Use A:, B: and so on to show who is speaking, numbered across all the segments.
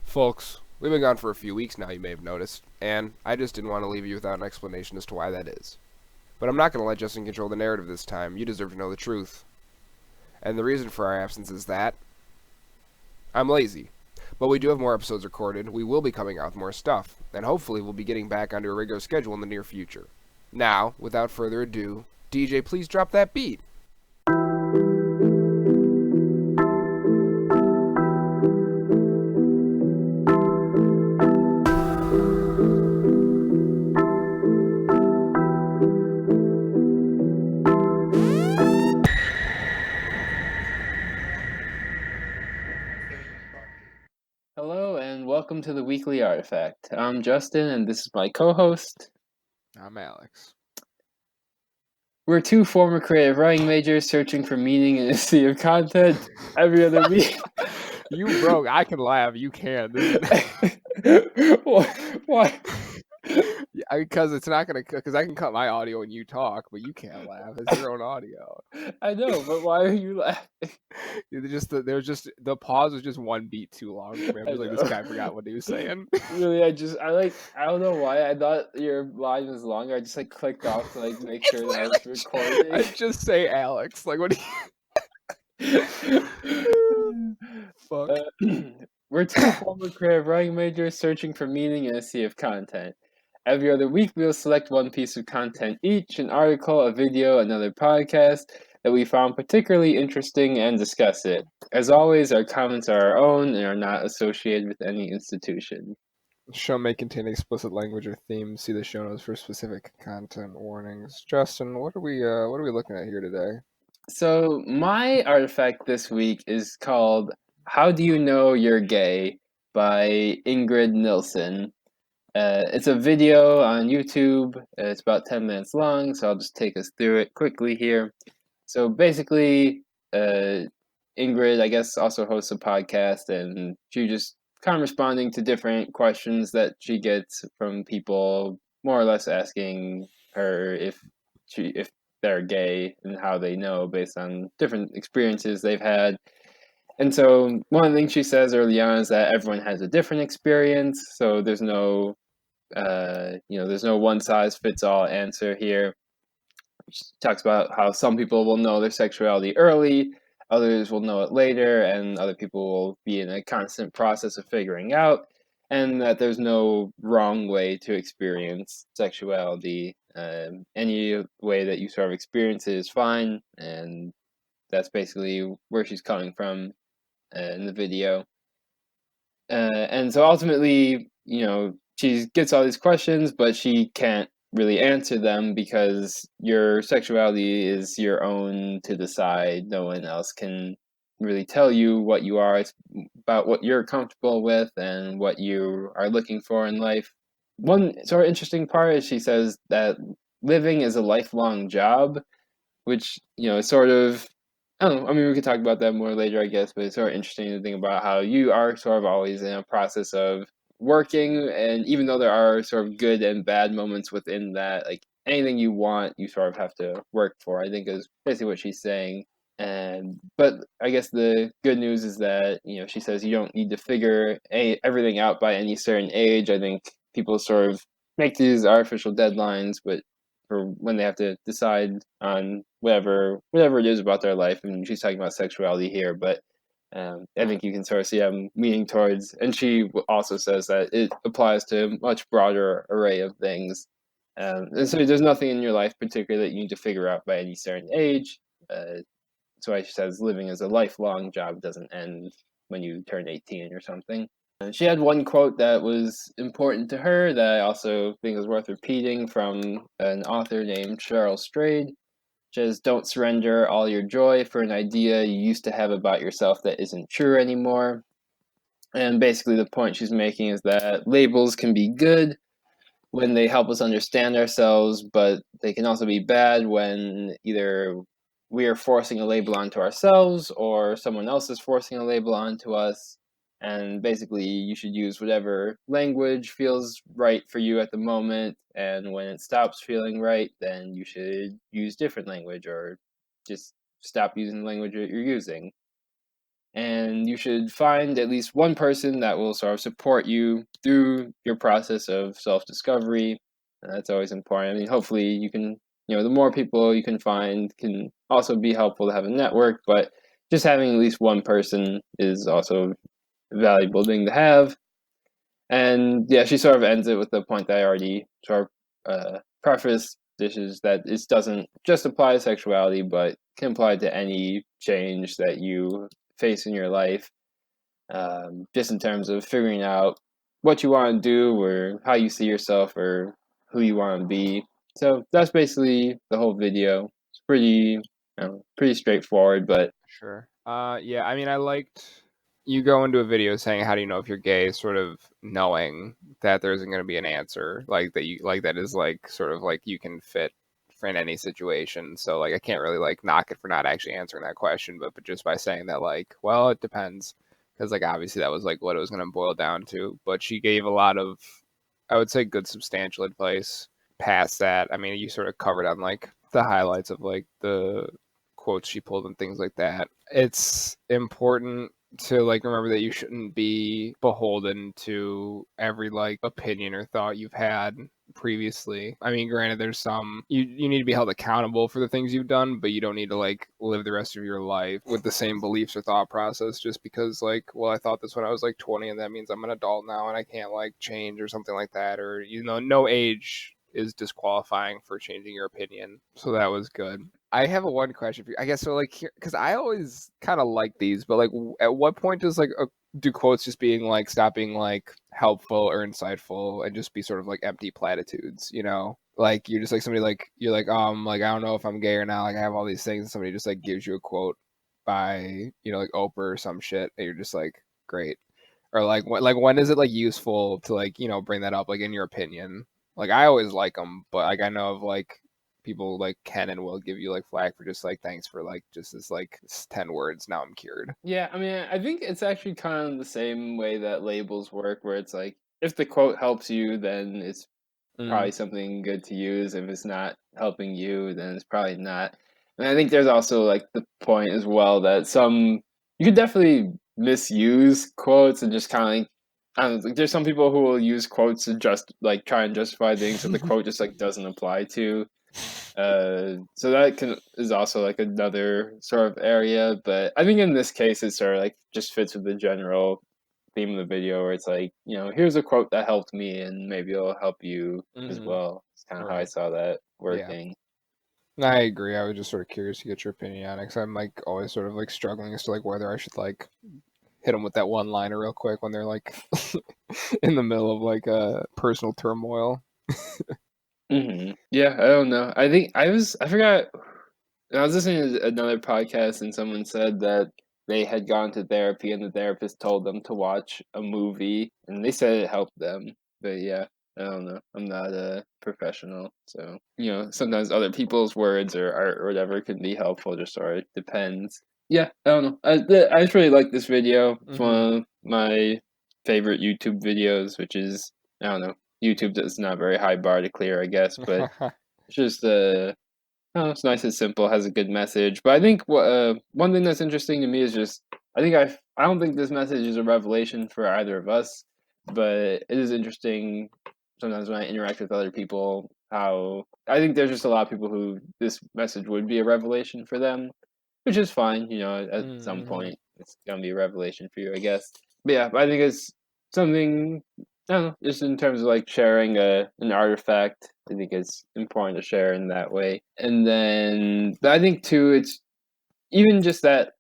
A: Folks, we've been gone for a few weeks now, you may have noticed, and I just didn't want to leave you without an explanation as to why that is. But I'm not going to let Justin control the narrative this time. You deserve to know the truth. And the reason for our absence is that I'm lazy. But we do have more episodes recorded, we will be coming out with more stuff, and hopefully we'll be getting back onto a regular schedule in the near future. Now, without further ado, DJ, please drop that beat.
B: Hello and welcome to the Weekly Artifact. I'm Justin and this is my co-host.
A: I'm Alex.
B: We're two former creative writing majors searching for meaning in a sea of content every other week.
A: You broke. I can laugh. You can.
B: Why?
A: Because it's not gonna. Because I can cut my audio when you talk, but you can't laugh. It's your own audio.
B: I know, but why are you laughing?
A: The pause was just one beat too long for me. I'm just like, this guy forgot what he was saying.
B: Really, I don't know why I thought your line was longer. I just clicked off to make sure that I was recording.
A: I just say Alex. Like, what do you? Fuck.
B: We're two former creative writing majors searching for meaning in a sea of content. Every other week, we'll select one piece of content each, an article, a video, another podcast that we found particularly interesting and discuss it. As always, our comments are our own and are not associated with any institution.
A: The show may contain explicit language or themes. See the show notes for specific content warnings. Justin, what are we looking at here today?
B: So, my artifact this week is called How Do You Know You're Gay by Ingrid Nilsson. It's a video on YouTube. It's about 10 minutes long, so I'll just take us through it quickly here. So basically, Ingrid, I guess, also hosts a podcast, and she just kind of responding to different questions that she gets from people, more or less asking her if they're gay and how they know based on different experiences they've had. And so one of the things she says early on is that everyone has a different experience, so there's no there's no one size fits all answer here. She talks about how some people will know their sexuality early, others will know it later, and other people will be in a constant process of figuring out, and that there's no wrong way to experience sexuality. Any way that you sort of experience it is fine, and that's basically where she's coming from in the video. And so ultimately, she gets all these questions, but she can't really answer them because your sexuality is your own to decide. No one else can really tell you what you are. It's about what you're comfortable with and what you are looking for in life. One sort of interesting part is she says that living is a lifelong job, which, is sort of, I don't know, I mean, we could talk about that more later, I guess, but it's sort of interesting to think about how you are sort of always in a process of working, and even though there are sort of good and bad moments within that, like anything you want, you sort of have to work for, I think is basically what she's saying. But I guess the good news is that, she says you don't need to figure everything out by any certain age. I think people sort of make these artificial deadlines, but for when they have to decide on whatever it is about their life. And she's talking about sexuality here, but I think you can sort of see I'm leaning towards. And she also says that it applies to a much broader array of things. And so there's nothing in your life particularly that you need to figure out by any certain age. So she says living is a lifelong job, doesn't end when you turn 18 or something. She had one quote that was important to her that I also think is worth repeating from an author named Cheryl Strayed, which says, "Don't surrender all your joy for an idea you used to have about yourself that isn't true anymore." And basically the point she's making is that labels can be good when they help us understand ourselves, but they can also be bad when either we are forcing a label onto ourselves or someone else is forcing a label onto us. And basically, you should use whatever language feels right for you at the moment. And when it stops feeling right, then you should use different language or just stop using the language that you're using. and you should find at least one person that will sort of support you through your process of self-discovery. And that's always important. I mean, hopefully you can, the more people you can find can also be helpful to have a network, but just having at least one person is also a valuable thing to have. And yeah, she sort of ends it with the point that I already sort of prefaced. This is that it doesn't just apply to sexuality, but can apply to any change that you face in your life, just in terms of figuring out what you want to do or how you see yourself or who you want to be. So that's basically the whole video. It's pretty straightforward, but
A: Sure. Yeah, I mean, I liked you go into a video saying how do you know if you're gay, sort of knowing that there isn't going to be an answer like that you like that is like sort of like you can fit for in any situation. So like I can't really like knock it for not actually answering that question, but just by saying that like, well, it depends because like obviously that was like what it was going to boil down to. But she gave a lot of, I would say, good substantial advice. Past that, I mean, you sort of covered on like the highlights of like the quotes she pulled and things like that. It's important to like remember that you shouldn't be beholden to every like opinion or thought you've had previously. I mean, granted, there's some you need to be held accountable for the things you've done, but you don't need to like live the rest of your life with the same beliefs or thought process just because like, well, I thought this when I was like 20 and that means I'm an adult now and I can't like change or something like that, or no age is disqualifying for changing your opinion. So that was good. I have a one question for you. I guess so. Like, because I always kind of like these, but like, at what point does like do quotes just being like stop being like helpful or insightful and just be sort of like empty platitudes? Like you're just like somebody like you're like I don't know if I'm gay or not. Like I have all these things, and somebody just like gives you a quote by like Oprah or some shit, and you're just like great. Or like when is it like useful to like bring that up like in your opinion? Like I always like them, but like I know of like people like can and will give you like flack for just like thanks for like just this like 10 words, now I'm cured.
B: yeah, I mean, I think it's actually kind of the same way that labels work, where it's like if the quote helps you, then it's
A: Mm.
B: probably something good to use. If it's not helping you, then it's probably not. And I think there's also like the point as well that you could definitely misuse quotes and just kind of like I don't know, like there's some people who will use quotes to just like try and justify things that the quote just like doesn't apply to. So that is also like another sort of area, but I think in this case it sort of like just fits with the general theme of the video where it's like, here's a quote that helped me and maybe it'll help you as
A: Mm-hmm.
B: well. It's kind of how I
A: Right.
B: saw that
A: Yeah.
B: working.
A: I agree. I was just sort of curious to get your opinion on it because I'm like always sort of like struggling as to like whether I should like hit them with that one liner real quick when they're like in the middle of like a personal turmoil.
B: Yeah, I don't know. I forgot. I was listening to another podcast and someone said that they had gone to therapy and the therapist told them to watch a movie and they said it helped them. But yeah, I don't know. I'm not a professional, so sometimes other people's words or art or whatever can be helpful. Just sort of depends. Yeah, I don't know. I just really like this video. It's
A: Mm-hmm.
B: one of my favorite YouTube videos, which is I don't know. YouTube is not a very high bar to clear, I guess, but it's just oh, it's nice and simple, has a good message. But I think one thing that's interesting to me is just I don't think this message is a revelation for either of us, but it is interesting sometimes when I interact with other people how I think there's just a lot of people who this message would be a revelation for them, which is fine. At some
A: Mm-hmm.
B: point it's gonna be a revelation for you, I guess. But yeah, I think it's something I don't know, just in terms of like sharing an artifact, I think it's important to share in that way. And then but I think too, it's even just that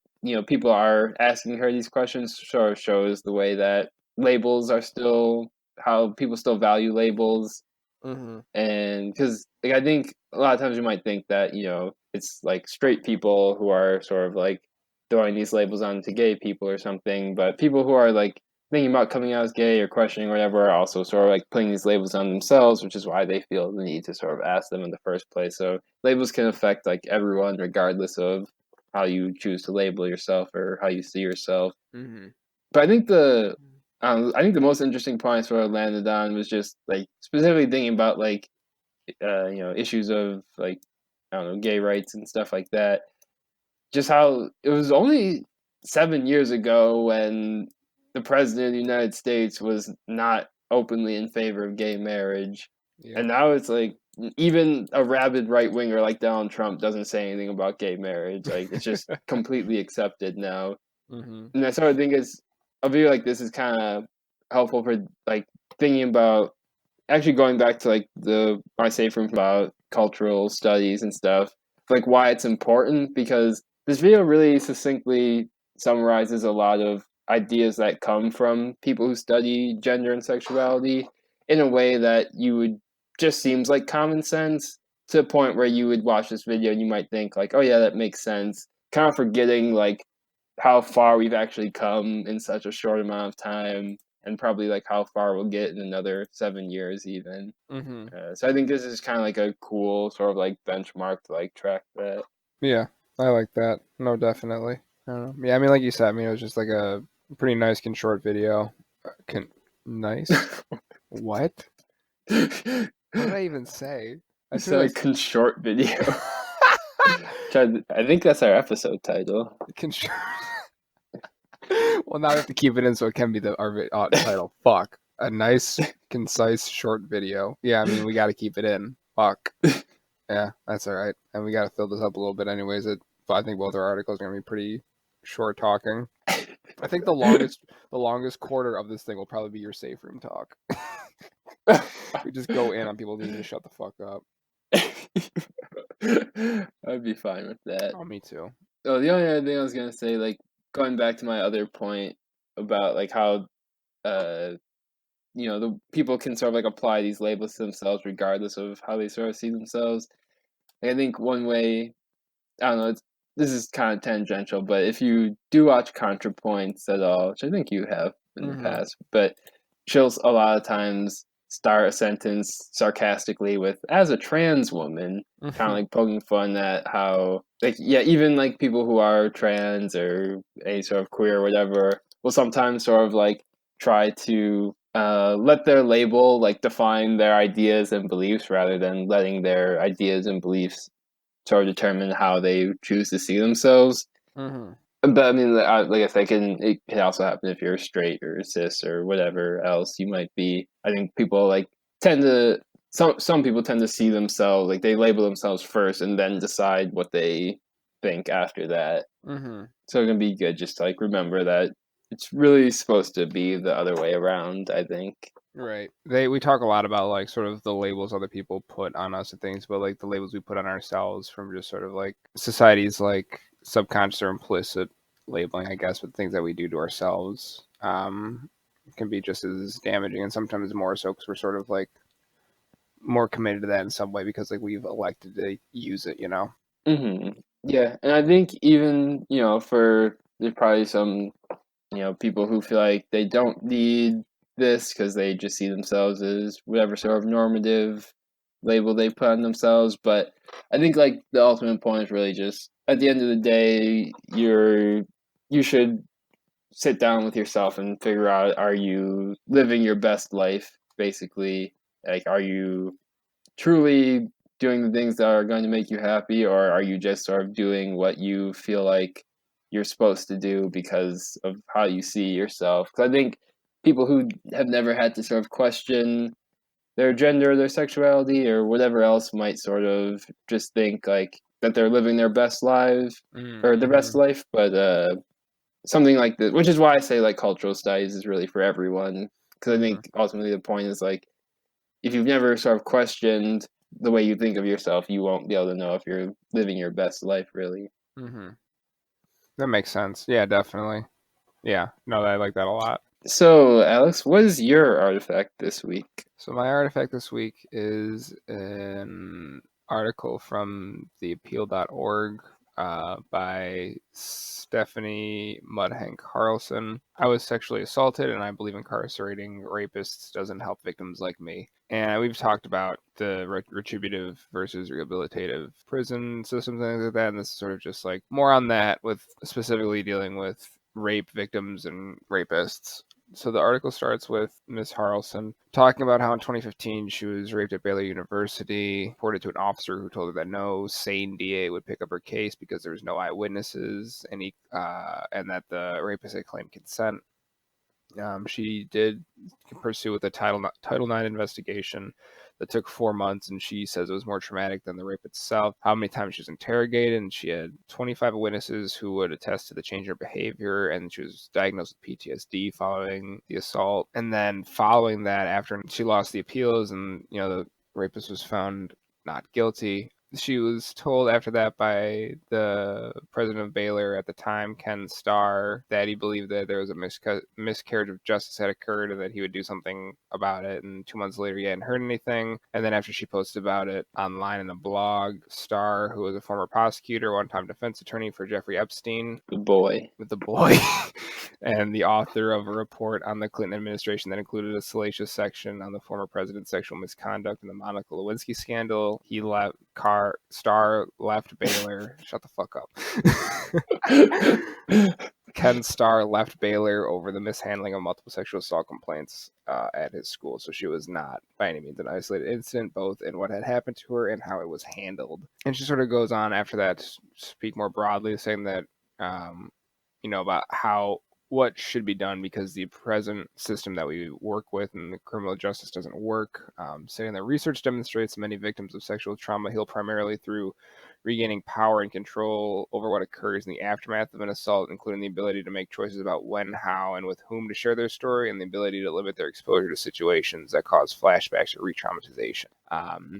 B: people are asking her these questions sort of shows the way that labels are still how people still value labels,
A: Mm-hmm.
B: and because like, I think a lot of times you might think that it's like straight people who are sort of like throwing these labels onto gay people or something, but people who are like thinking about coming out as gay or questioning or whatever are also sort of like putting these labels on themselves, which is why they feel the need to sort of ask them in the first place. So labels can affect like everyone regardless of how you choose to label yourself or how you see yourself.
A: Mm-hmm.
B: But I think the most interesting point I sort of landed on was just like specifically thinking about like issues of like I don't know gay rights and stuff like that. Just how it was only 7 years ago when the president of the United States was not openly in favor of gay marriage.
A: Yep.
B: And now it's like even a rabid right winger like Donald Trump doesn't say anything about gay marriage. Like it's just completely accepted now.
A: Mm-hmm.
B: And I sort of think it's a video like this is kind of helpful for like thinking about actually going back to like the my safe room about cultural studies and stuff, like why it's important because this video really succinctly summarizes a lot of ideas that come from people who study gender and sexuality in a way that you would just seems like common sense to a point where you would watch this video and you might think like, oh yeah, that makes sense, kind of forgetting like how far we've actually come in such a short amount of time and probably like how far we'll get in another 7 years even.
A: Mm-hmm.
B: So I think this is kind of like a cool sort of like benchmark to like track that.
A: Yeah, I like that. No, definitely. I don't know. Yeah, I mean, like you said, I mean, it was just like a pretty nice Conshort video. Nice? What? What did I even say? I
B: It's
A: swear
B: a short video. I think that's our episode title.
A: Conshort. Well, now I have to keep it in so it can be our title. Fuck. A nice, concise, short video. Yeah, I mean, we got to keep it in. Fuck. Yeah, that's all right. And we got to fill this up a little bit anyways. I think both our articles are going to be pretty short talking. I think the longest quarter of this thing will probably be your safe room talk. We just go in on people needing to shut the fuck up.
B: I'd be fine with that.
A: Oh, me too.
B: Oh, the only other thing I was gonna say, like going back to my other point about like how the people can sort of like apply these labels to themselves regardless of how they sort of see themselves. Like, I think one way, I don't know, this is kind of tangential, but if you do watch ContraPoints at all, which I think you have in the past, but she'll a lot of times start a sentence sarcastically with "as a trans woman," kind of like poking fun at how, like, yeah, even like people who are trans or any sort of queer or whatever will sometimes sort of like try to let their label like define their ideas and beliefs rather than letting their ideas and beliefs sort of determine how they choose to see themselves.
A: Mm-hmm.
B: But I mean, like I said, it can also happen if you're straight or cis or whatever else you might be. I think people like tend to some people tend to see themselves like they label themselves first and then decide what they think after that.
A: Mm-hmm.
B: So it can be good just to like remember that it's really supposed to be the other way around, I think.
A: Right. We talk a lot about like sort of the labels other people put on us and things, but like the labels we put on ourselves from just sort of like society's like subconscious or implicit labeling, I guess, with things that we do to ourselves can be just as damaging and sometimes more so because we're sort of like more committed to that in some way because like we've elected to use it, you know?
B: Mm-hmm. Yeah, and I think even for there's probably some people who feel like they don't need this because they just see themselves as whatever sort of normative label they put on themselves. But I think like the ultimate point is really just at the end of the day, you should sit down with yourself and figure out, are you living your best life basically? Like, are you truly doing the things that are going to make you happy, or are you just sort of doing what you feel like you're supposed to do because of how you see yourself? Because I think people who have never had to sort of question their gender, their sexuality, or whatever else might sort of just think like that they're living their best lives or their best life, but something like this, which is why I say like cultural studies is really for everyone. Because I think ultimately the point is like if you've never sort of questioned the way you think of yourself, you won't be able to know if you're living your best life, really.
A: Mm-hmm. That makes sense. Yeah, definitely. Yeah, no, I like that a lot.
B: So, Alex, what is your artifact this week?
A: So my artifact this week is an article from theappeal.org by Stephanie Mudhang Carlson. I was sexually assaulted and I believe incarcerating rapists doesn't help victims like me. And we've talked about the retributive versus rehabilitative prison systems and things like that. And this is sort of just like more on that with specifically dealing with rape victims and rapists. So the article starts with Miss Harrelson talking about how in 2015 she was raped at Baylor University, reported to an officer who told her that no sane DA would pick up her case because there was no eyewitnesses, and that the rapist had claimed consent. She did pursue with a Title IX investigation that took 4 months, and she says it was more traumatic than the rape itself. How many times she was interrogated, and she had 25 witnesses who would attest to the change in her behavior, and she was diagnosed with PTSD following the assault. And then following that, after she lost the appeals, and the rapist was found not guilty, she was told after that by the president of Baylor at the time, Ken Starr, that he believed that there was a miscarriage of justice had occurred and that he would do something about it. And 2 months later, he hadn't heard anything. And then after she posted about it online in a blog, Starr, who was a former prosecutor, one-time defense attorney for Jeffrey Epstein,
B: The boy.
A: with the boy, and the author of a report on the Clinton administration that included a salacious section on the former president's sexual misconduct in the Monica Lewinsky scandal. Starr left Baylor. Shut the fuck up. Ken Starr left Baylor over the mishandling of multiple sexual assault complaints at his school. So she was not by any means an isolated incident, both in what had happened to her and how it was handled. And she sort of goes on after that to speak more broadly, saying that about what should be done because the present system that we work with in the criminal justice doesn't work. Saying that research demonstrates many victims of sexual trauma heal primarily through regaining power and control over what occurs in the aftermath of an assault, including the ability to make choices about when, how, and with whom to share their story, and the ability to limit their exposure to situations that cause flashbacks or re-traumatization.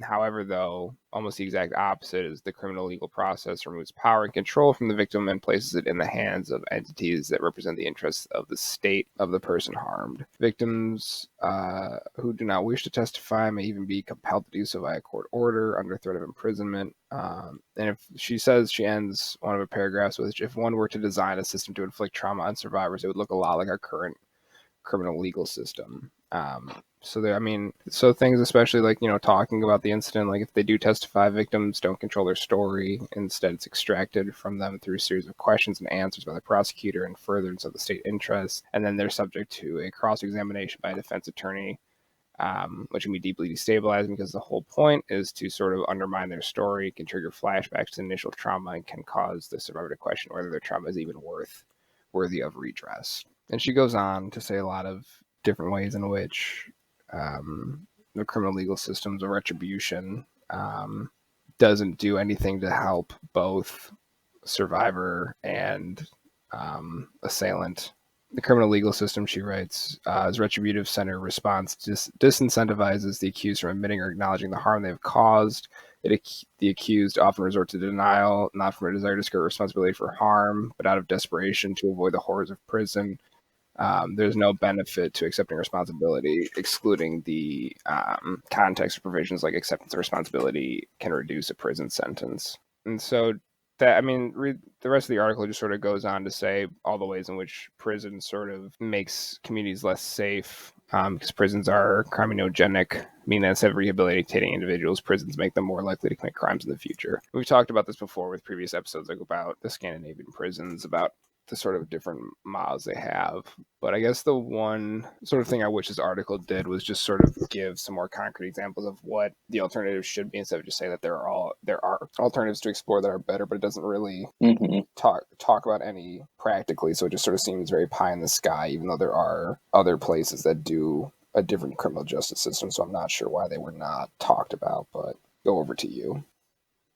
A: However, though, almost the exact opposite is the criminal legal process removes power and control from the victim and places it in the hands of entities that represent the interests of the state of the person harmed. Victims who do not wish to testify may even be compelled to do so by a court order under threat of imprisonment. And if she says, she ends one of her paragraphs with, if one were to design a system to inflict trauma on survivors, it would look a lot like our current criminal legal system. So things, especially like, talking about the incident, like if they do testify, victims don't control their story. Instead, it's extracted from them through a series of questions and answers by the prosecutor in furtherance of the state interest. And then they're subject to a cross-examination by a defense attorney, which can be deeply destabilizing because the whole point is to sort of undermine their story, can trigger flashbacks to initial trauma, and can cause the survivor to question whether their trauma is even worthy of redress. And she goes on to say a lot of different ways in which the criminal legal systems of retribution doesn't do anything to help both survivor and assailant. The criminal legal system, she writes, is retributive center response disincentivizes the accused from admitting or acknowledging the harm they have caused. The accused often resort to denial, not from a desire to skirt responsibility for harm, but out of desperation to avoid the horrors of prison. There's no benefit to accepting responsibility, excluding the context of provisions like acceptance of responsibility can reduce a prison sentence. And so read the rest of the article just sort of goes on to say all the ways in which prison sort of makes communities less safe, because prisons are criminogenic, meaning that instead of rehabilitating individuals, prisons make them more likely to commit crimes in the future. We've talked about this before with previous episodes, like about the Scandinavian prisons, about the sort of different models they have. But I guess the one sort of thing I wish this article did was just sort of give some more concrete examples of what the alternatives should be, instead of just saying that there are alternatives to explore that are better, but it doesn't really talk about any practically. So it just sort of seems very pie in the sky, even though there are other places that do a different criminal justice system. So I'm not sure why they were not talked about, but go over to you.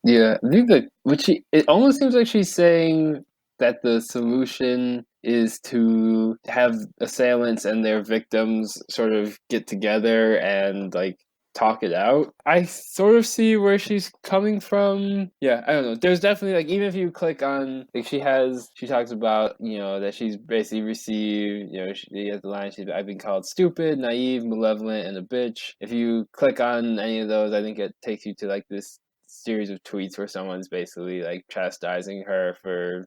B: Yeah, I think it almost seems like she's saying that the solution is to have assailants and their victims sort of get together and like talk it out. I sort of see where she's coming from. Yeah, I don't know. There's definitely like, even if you click on, like, she talks about, that she's basically received, she has the line, I've been called stupid, naive, malevolent, and a bitch. If you click on any of those, I think it takes you to like this series of tweets where someone's basically like chastising her for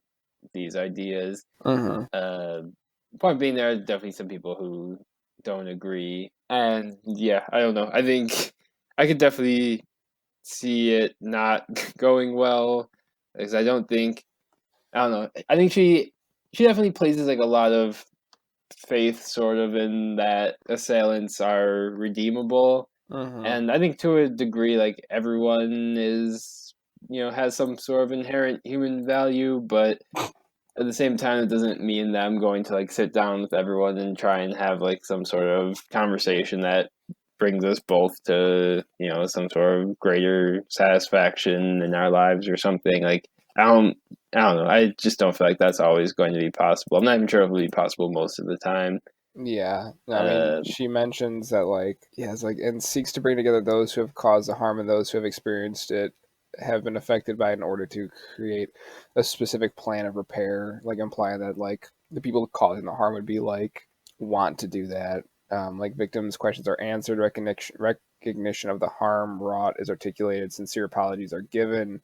B: these ideas. Point being, there are definitely some people who don't agree, and yeah, I don't know. I think I could definitely see it not going well, because I don't know. I think she definitely places like a lot of faith sort of in that assailants are redeemable. And I think to a degree, like everyone is, has some sort of inherent human value, but at the same time, it doesn't mean that I'm going to like sit down with everyone and try and have like some sort of conversation that brings us both to, some sort of greater satisfaction in our lives or something. Like I don't know. I just don't feel like that's always going to be possible. I'm not even sure if it'll be possible most of the time.
A: Yeah, I mean, she mentions that, like, yeah, it's like, and seeks to bring together those who have caused the harm and those who have experienced it, have been affected by it in order to create a specific plan of repair, like implying that, like, the people causing the harm would be, like, want to do that. Like, victims' questions are answered, recognition of the harm wrought is articulated, sincere apologies are given.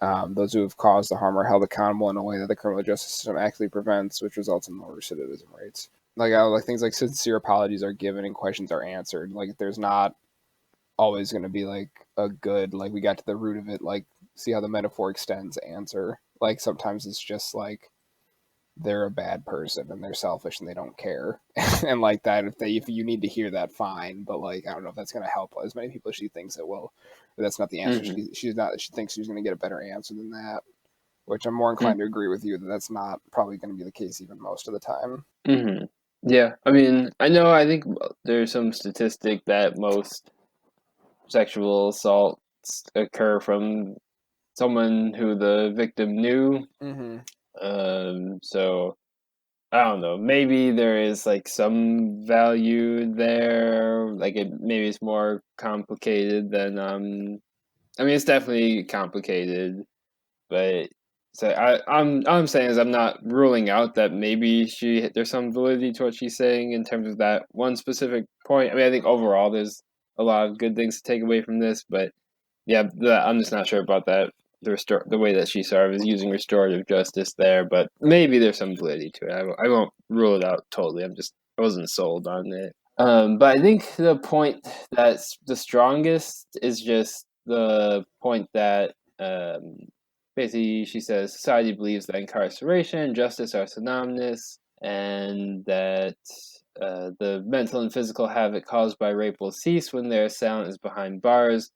A: Those who have caused the harm are held accountable in a way that the criminal justice system actually prevents, which results in lower recidivism rates. Like things like sincere apologies are given and questions are answered. Like there's not always going to be like a good, like we got to the root of it, like see how the metaphor extends answer. Like sometimes it's just like they're a bad person and they're selfish and they don't care. And like that, if you need to hear that, fine. But like I don't know if that's going to help as many people as she thinks it will. But that's not the answer.
B: Mm-hmm.
A: She's not. She thinks she's going to get a better answer than that. Which I'm more inclined to agree with you that that's not probably going to be the case even most of the time.
B: Mm-hmm. Yeah, I mean, I think there's some statistic that most sexual assaults occur from someone who the victim knew.
A: Mm-hmm.
B: So I don't know. Maybe there is like some value there. Like maybe it's more complicated than I mean, it's definitely complicated, but so all I'm saying is I'm not ruling out that maybe there's some validity to what she's saying in terms of that one specific point. I mean, I think overall there's a lot of good things to take away from this, but yeah, I'm just not sure about that. The way that she sort of is using restorative justice there, but maybe there's some validity to it. I won't rule it out totally. I wasn't sold on it. But I think the point that's the strongest is just the point that basically she says society believes that incarceration and justice are synonymous, and that the mental and physical havoc caused by rape will cease when their assailant is behind bars.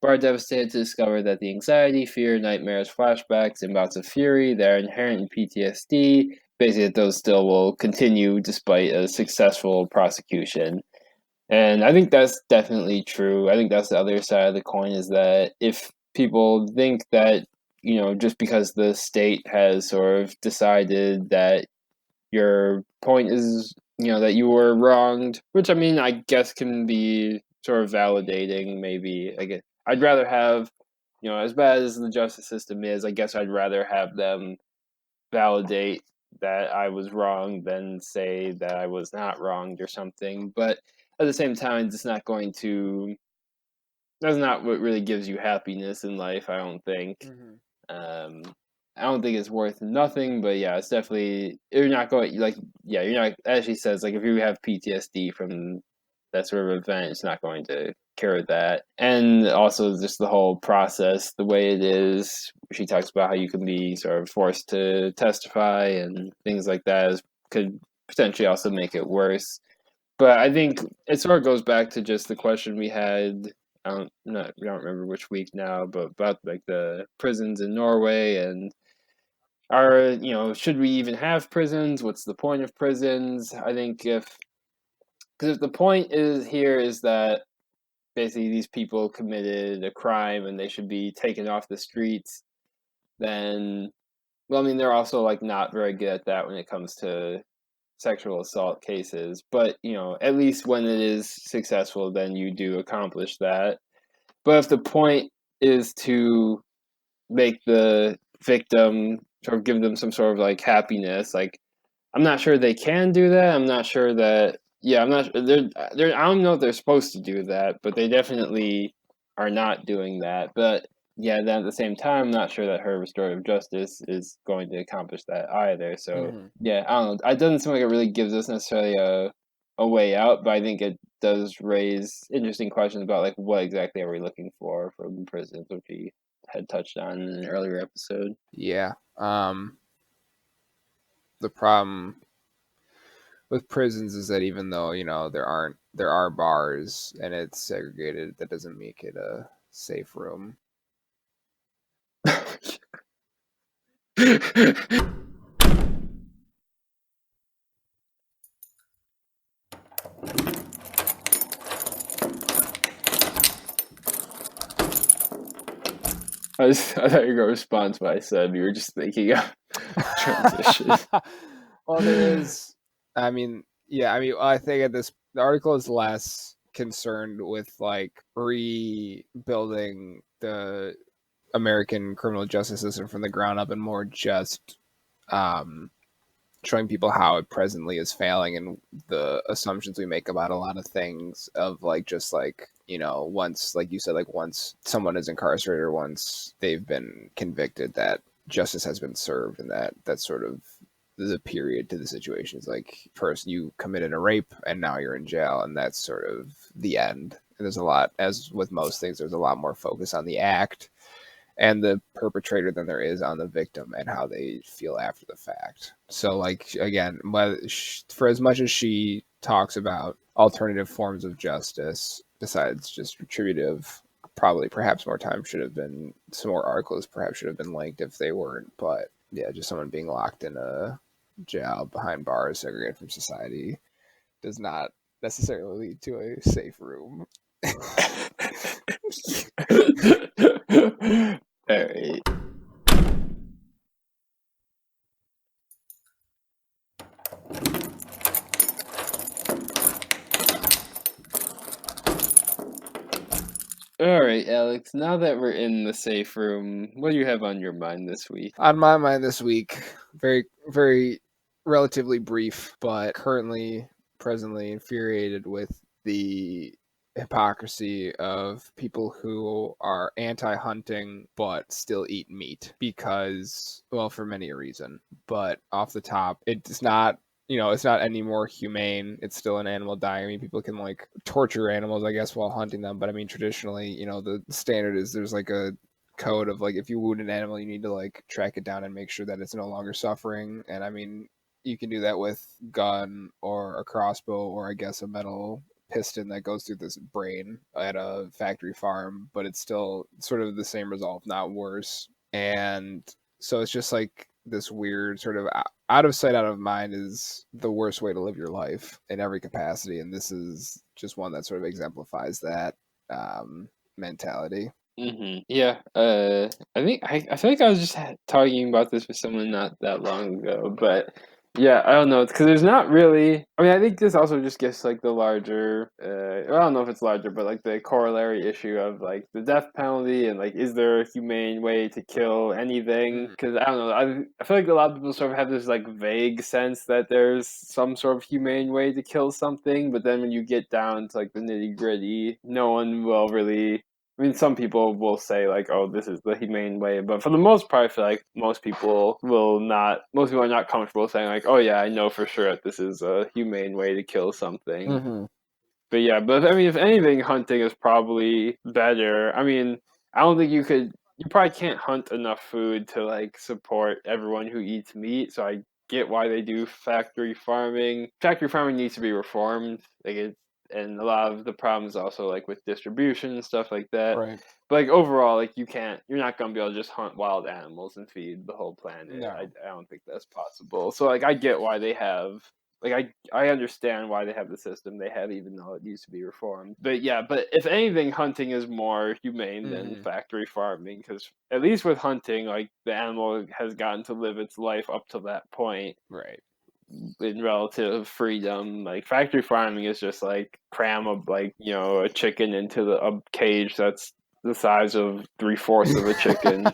B: Are devastated to discover that the anxiety, fear, nightmares, flashbacks, and bouts of fury that are inherent in PTSD, basically that those still will continue despite a successful prosecution. And I think that's definitely true. I think that's the other side of the coin, is that if people think that, just because the state has sort of decided that your point is, that you were wronged, which I mean, I guess can be sort of validating, maybe. I guess I'd rather have, as bad as the justice system is, I guess I'd rather have them validate that I was wrong than say that I was not wronged or something. But at the same time, it's not going to. That's not what really gives you happiness in life, I don't think.
A: Mm-hmm.
B: Um, I don't think it's worth nothing, but yeah, it's definitely you're not going like yeah, you're not, as she says, like if you have PTSD from that sort of event, it's not going to cure that. And also just the whole process, the way it is, she talks about how you can be sort of forced to testify and things like that could potentially also make it worse. But I think it sort of goes back to just the question we had. We don't remember which week now, but about like the prisons in Norway and should we even have prisons? What's the point of prisons? I think because if the point is that basically these people committed a crime and they should be taken off the streets, then well, I mean they're also like not very good at that when it comes to sexual assault cases. But at least when it is successful, then you do accomplish that. But if the point is to make the victim sort of give them some sort of like happiness, like I'm not sure they can do that. I'm not sure that. Yeah, I'm not. They're. I don't know if they're supposed to do that, but they definitely are not doing that. But yeah, then at the same time, I'm not sure that her restorative justice is going to accomplish that either. So
A: Mm-hmm.
B: yeah, I don't know. It doesn't seem like it really gives us necessarily a way out, but I think it does raise interesting questions about like what exactly are we looking for from prisons, which we had touched on in an earlier episode.
A: Yeah. The problem with prisons is that even though, there are bars and it's segregated, that doesn't make it a safe room.
B: I thought you were going to respond to what I said. You were just thinking of transition.
A: Well, there is. I mean, yeah. I mean, I think the article is less concerned with like rebuilding the American criminal justice system from the ground up, and more just showing people how it presently is failing and the assumptions we make about a lot of things of like just like once, like you said, like once someone is incarcerated or once they've been convicted, that justice has been served, and that's sort of the period to the situation. It's like first you committed a rape and now you're in jail, and that's sort of the end. And there's a lot, as with most things, there's a lot more focus on the act and the perpetrator than there is on the victim and how they feel after the fact. So, like, again, for as much as she talks about alternative forms of justice besides just retributive, probably perhaps more time should have been, some more articles perhaps should have been linked if they weren't. But yeah, just someone being locked in a jail behind bars, segregated from society, does not necessarily lead to a safe room.
B: All right. All right, Alex, now that we're in the safe room, what do you have on your mind this week?
A: On my mind this week, very, very relatively brief, but presently infuriated with the hypocrisy of people who are anti-hunting but still eat meat because, well, for many a reason. But off the top, it's not, it's not any more humane. It's still an animal dying. I mean, people can like torture animals, I guess, while hunting them. But I mean, traditionally, the standard is there's like a code of like if you wound an animal, you need to like track it down and make sure that it's no longer suffering. And I mean, you can do that with gun or a crossbow or I guess a metal piston that goes through this brain at a factory farm, but it's still sort of the same result, not worse. And so it's just like this weird sort of out of sight, out of mind is the worst way to live your life in every capacity. And this is just one that sort of exemplifies that mentality.
B: Yeah. I feel like I was just talking about this with someone not that long ago, but yeah, I don't know. It's because there's not really. I mean, I think this also just gets like the larger. I don't know if it's larger, but like the corollary issue of like the death penalty and like, is there a humane way to kill anything? Because I don't know. I feel like a lot of people sort of have this like vague sense that there's some sort of humane way to kill something, but then when you get down to like the nitty gritty, no one will really. I mean, some people will say like, "Oh, this is the humane way," but for the most part, I feel like most people will not. Most people are not comfortable saying like, "Oh yeah, I know for sure that this is a humane way to kill something."
A: Mm-hmm.
B: But yeah, but I mean, if anything, hunting is probably better. I mean, I don't think you could. You probably can't hunt enough food to like support everyone who eats meat. So I get why they do factory farming. Factory farming needs to be reformed. Like it, and a lot of the problems also like with distribution and stuff like that.
A: Right.
B: But like overall, like you're not gonna be able to just hunt wild animals and feed the whole planet.
A: No.
B: I don't think that's possible. So like I get why they have like I understand why they have the system they have, even though it needs to be reformed. But yeah, but if anything, hunting is more humane than factory farming because at least with hunting, like the animal has gotten to live its life up to that point,
A: Right.
B: in relative freedom. Like factory farming is just like cram a chicken into a cage that's the size of 3/4 of a chicken.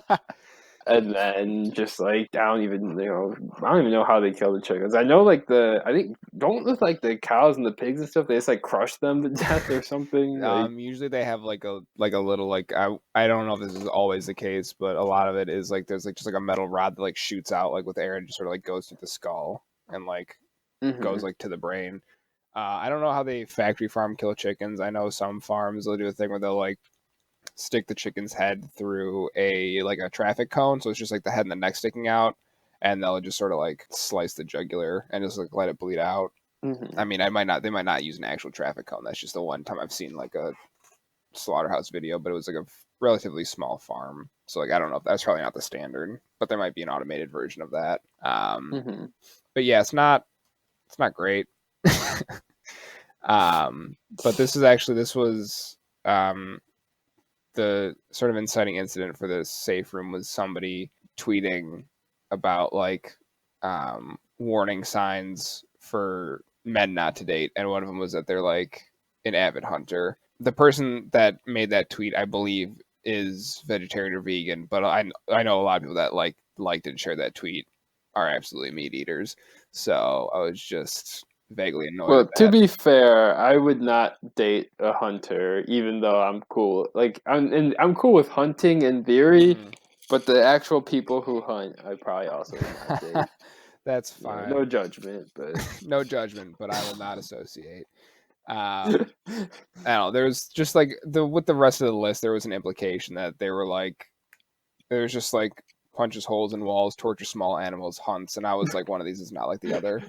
B: And then just like I don't even know how they kill the chickens. I know like I think don't look like the cows and the pigs and stuff. They just like crush them to death or something. Like
A: Usually they have like a little like I don't know if this is always the case, but a lot of it is like there's like just like a metal rod that like shoots out like with air and just sort of like goes through the skull and like goes like to the brain. I don't know how they factory farm kill chickens. I know some farms will do a thing where they'll like stick the chicken's head through a traffic cone, so it's just like the head and the neck sticking out, and they'll just sort of like slice the jugular and just like let it bleed out.
B: Mm-hmm.
A: I mean, they might not use an actual traffic cone. That's just the one time I've seen like a slaughterhouse video, but it was like a relatively small farm. So like I don't know if that's probably not the standard, but there might be an automated version of that.
B: Mm-hmm.
A: But yeah, it's not great. But this was the sort of inciting incident for the safe room was somebody tweeting about like warning signs for men not to date, and one of them was that they're like an avid hunter. The person that made that tweet, I believe, is vegetarian or vegan, but I know a lot of people that liked and shared that tweet are absolutely meat eaters. So I was just vaguely annoyed
B: Well,
A: at
B: to
A: that.
B: be fair, I would not date a hunter, even though I'm cool. Like I'm cool with hunting in theory, but the actual people who hunt, I probably also would not date.
A: That's
B: You know,
A: fine.
B: no judgment, but
A: No judgment, but I will not associate. I don't know. There was just like with the rest of the list, there was an implication that they were like, there was just like punches holes in walls, torture small animals, hunts, and I was like, one of these is not like the other.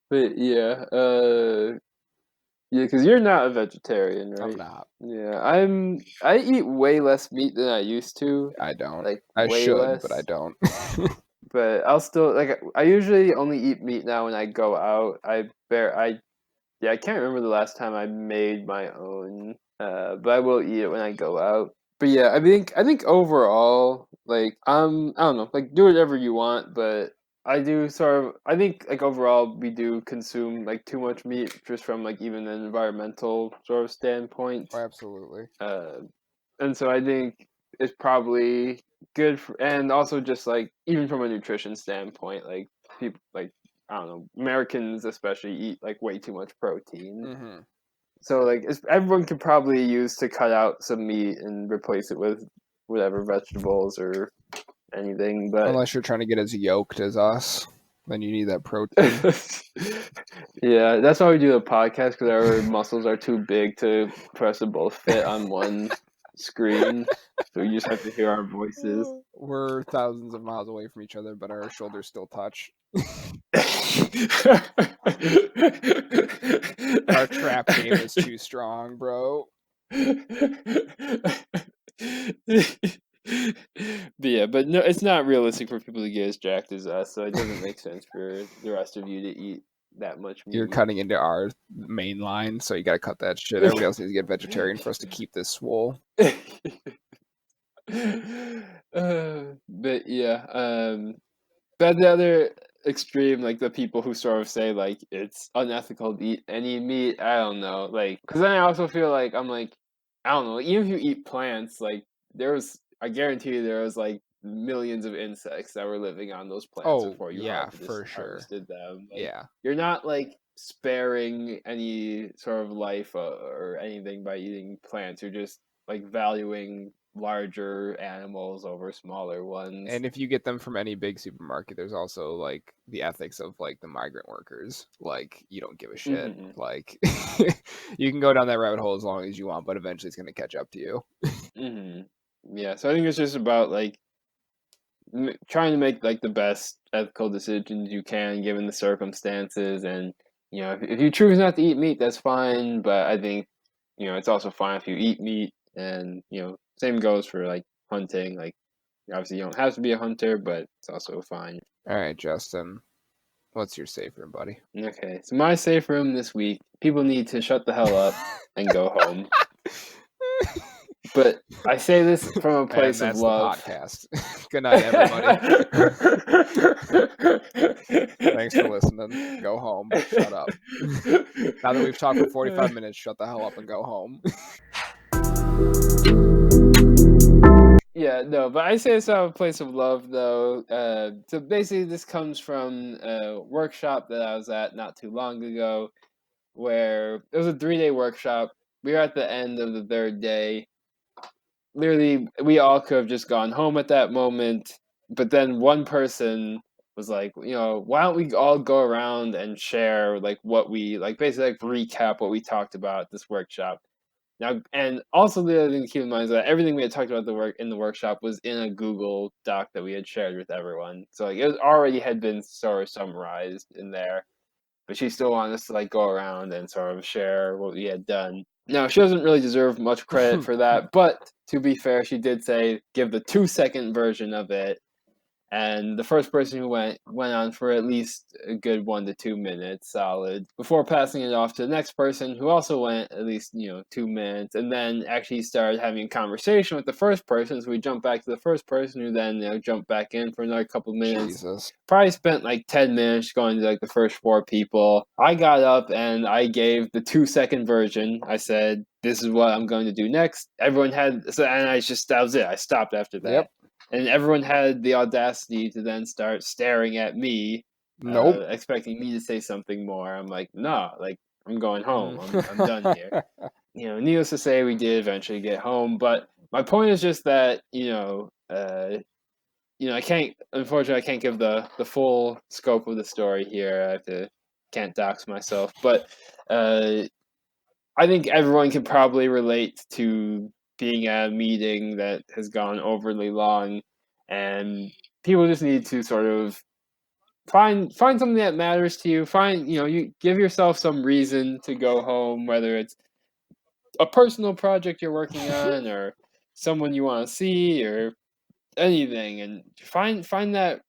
B: But yeah, yeah, because you're not a vegetarian,
A: I'm
B: right?
A: not.
B: Yeah, I eat way less meat than I used to,
A: I don't.
B: like
A: I
B: way
A: should, but I
B: less.
A: don't.
B: But I'll still like I usually only eat meat now when I go out. I can't remember the last time I made my own. But I will eat it when I go out. But yeah, I think overall, like I don't know, like do whatever you want, but I do sort of I think like overall we do consume like too much meat just from like even an environmental sort of standpoint.
A: Absolutely.
B: Uh, and so I think it's probably good for, and also just like even from a nutrition standpoint, like people like I don't know, Americans especially eat like way too much protein.
A: Mm-hmm.
B: So like everyone could probably use to cut out some meat and replace it with whatever vegetables or anything. But
A: Unless you're trying to get as yoked as us, then you need that protein.
B: yeah, that's why we do the podcast because our muscles are too big for us to both fit on one screen. So you just have to hear our voices.
A: We're thousands of miles away from each other, but our shoulders still touch. Our trap game is too strong, bro.
B: But yeah, but no, it's not realistic for people to get as jacked as us, so it doesn't make sense for the rest of you to eat that much
A: You're
B: meat.
A: cutting into our main line, so you got to cut that shit. Everybody else needs to get vegetarian for us to keep this swole.
B: But yeah, but the other extreme, like the people who sort of say like it's unethical to eat any meat, I don't know, like because then I also feel like I'm like I don't know, even if you eat plants, like I guarantee you there was like millions of insects that were living on those plants
A: Oh,
B: before you
A: yeah, for sure.
B: harvested them. Like
A: Yeah.
B: you're not like sparing any sort of life or anything by eating plants. You're just like valuing larger animals over smaller ones.
A: And if you get them from any big supermarket, there's also like the ethics of like the migrant workers. Like you don't give a shit.
B: Hmm.
A: Like you can go down that rabbit hole as long as you want, but eventually it's going to catch up to you.
B: Hmm. Yeah, so I think it's just about like trying to make like the best ethical decisions you can given the circumstances, and you know if you choose not to eat meat, that's fine. But I think it's also fine if you eat meat, and same goes for like hunting. Like obviously you don't have to be a hunter, but it's also fine.
A: All right, Justin. What's your safe room, buddy?
B: Okay, so my safe room this week, people need to shut the hell up and go home. But I say this from a
A: And
B: place of
A: that's the
B: love.
A: podcast. Good night, everybody. Thanks for listening. Go home. Shut up. Now that we've talked for 45 minutes, shut the hell up and go home.
B: Yeah, no, but I say it's out of a place of love, though. So basically, this comes from a workshop that I was at not too long ago, where it was a 3-day workshop. We were at the end of the third day. Literally, we all could have just gone home at that moment, but then one person was like, why don't we all go around and share like what we like, basically like recap what we talked about at this workshop. Now, and also the other thing to keep in mind is that everything we had talked about in the workshop was in a Google Doc that we had shared with everyone. So like it already had been sort of summarized in there, but she still wanted us to like go around and sort of share what we had done. Now, she doesn't really deserve much credit for that, but to be fair, she did say give the 2-second version of it. And the first person who went on for at least a good 1 to 2 minutes solid before passing it off to the next person who also went at least 2 minutes, and then actually started having a conversation with the first person. So we jumped back to the first person who then jumped back in for another couple minutes.
A: Jesus.
B: Probably spent like 10 minutes going to like the first 4 people. I got up and I gave the 2-second version. I said, "This is what I'm going to do next." Everyone had, and that was it. I stopped after that.
A: Yep.
B: And everyone had the audacity to then start staring at me,
A: Nope.
B: expecting me to say something more. I'm like, no, like I'm going home. I'm done here. Needless to say, we did eventually get home. But my point is just that unfortunately, I can't give the full scope of the story here. Can't dox myself, but I think everyone can probably relate to being at a meeting that has gone overly long, and people just need to sort of find something that matters to you. You give yourself some reason to go home, whether it's a personal project you're working on or someone you want to see or anything, and find that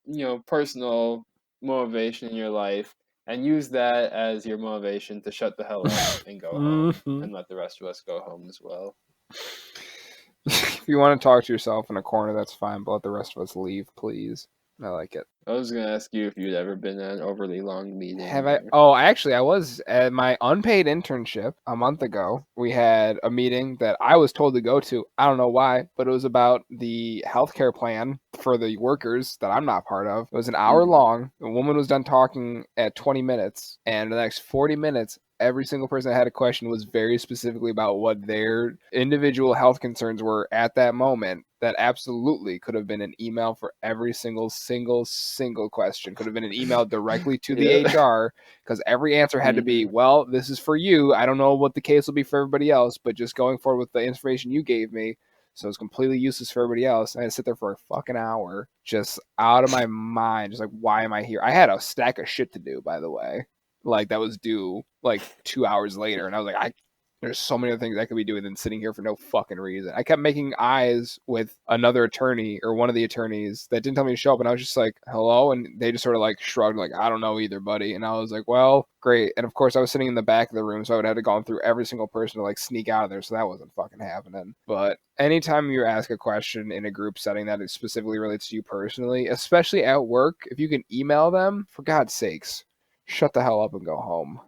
B: personal motivation in your life and use that as your motivation to shut the hell up and go home and let the rest of us go home as well.
A: If you want to talk to yourself in a corner, that's fine, but let the rest of us leave, please. I like it.
B: I was going to ask you if you'd ever been at an overly long meeting.
A: Have I? Oh, actually, I was at my unpaid internship a month ago. We had a meeting that I was told to go to. I don't know why, but it was about the healthcare plan for the workers that I'm not part of. It was an hour long. The woman was done talking at 20 minutes, and the next 40 minutes, every single person that had a question was very specifically about what their individual health concerns were at that moment. That absolutely could have been an email for every single question. Could have been an email directly to the HR, because every answer had to be, well, this is for you. I don't know what the case will be for everybody else, but just going forward with the information you gave me. So it's completely useless for everybody else. And I had to sit there for a fucking hour, just out of my mind. Just like, why am I here? I had a stack of shit to do, by the way. Like, that was due like 2 hours later. And I was like, there's so many other things I could be doing than sitting here for no fucking reason. I kept making eyes with another attorney or one of the attorneys that didn't tell me to show up. And I was just like, hello. And they just sort of like shrugged, like, I don't know either, buddy. And I was like, well, great. And of course I was sitting in the back of the room, so I would have to go through every single person to like sneak out of there. So that wasn't fucking happening. But anytime you ask a question in a group setting that specifically relates to you personally, especially at work, if you can email them, for God's sakes, shut the hell up and go home,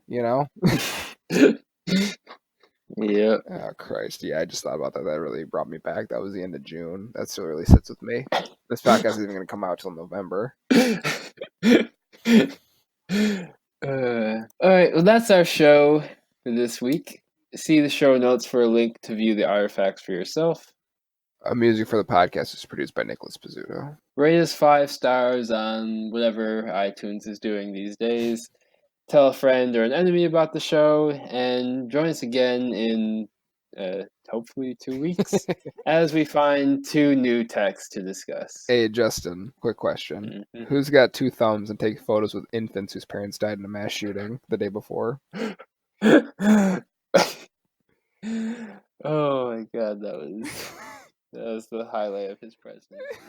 B: Yeah.
A: Oh, Christ. Yeah, I just thought about that. That really brought me back. That was the end of June. That still really sits with me. This podcast isn't even going to come out till November.
B: All right. Well, that's our show for this week. See the show notes for a link to view the artifacts for yourself.
A: Music for the podcast is produced by Nicholas Pizzuto.
B: Rate us 5 stars on whatever iTunes is doing these days. Tell a friend or an enemy about the show, and join us again in hopefully 2 weeks as we find 2 new texts to discuss.
A: Hey, Justin, quick question. Who's got 2 thumbs and take photos with infants whose parents died in a mass shooting the day before?
B: Oh my God, that was the highlight of his presidency.